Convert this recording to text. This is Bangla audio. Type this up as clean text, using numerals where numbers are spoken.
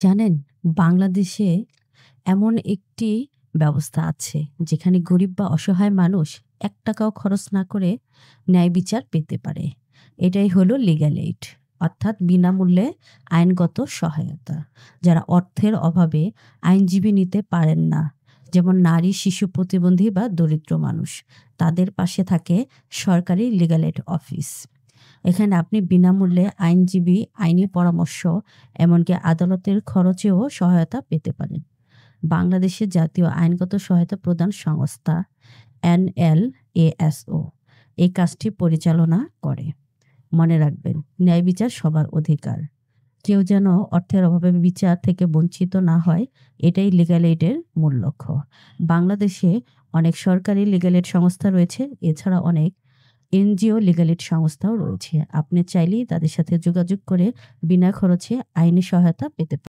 জানেন, বাংলাদেশে এমন একটি ব্যবস্থা আছে যেখানে গরিব বা অসহায় মানুষ ৳১ খরচ না করে ন্যায় বিচার পেতে পারে। এটাই হলো লিগ্যাল এইড, অর্থাৎ বিনামূল্যে আইনগত সহায়তা। যারা অর্থের অভাবে আইনজীবী নিতে পারেন না, যেমন নারী, শিশু প্রতিবন্ধী বা দরিদ্র মানুষ, তাদের পাশে থাকে সরকারি লিগ্যাল এইড অফিস। এখানে আপনি বিনামূল্যে আইনজীবী, আইনি পরামর্শ, এমনকি আদালতের খরচেও সহায়তা পেতে পারেন। বাংলাদেশের জাতীয় আইনগত সহায়তা প্রদান সংস্থা NLASO এই কাজটি পরিচালনা করে। মনে রাখবেন, ন্যায় বিচার সবার অধিকার। কেউ যেন অর্থের অভাবে বিচার থেকে বঞ্চিত না হয়, এটাই লিগ্যাল এইডের মূল লক্ষ্য। বাংলাদেশে অনেক সরকারি লিগ্যাল এইড সংস্থা রয়েছে, এছাড়া অনেক এনজিও লিগ্যাল এইড সংস্থাও রয়েছে। আপনি চাইলেই তাদের সাথে যোগাযোগ করে বিনা খরচে আইনি সহায়তা পেতে পারেন।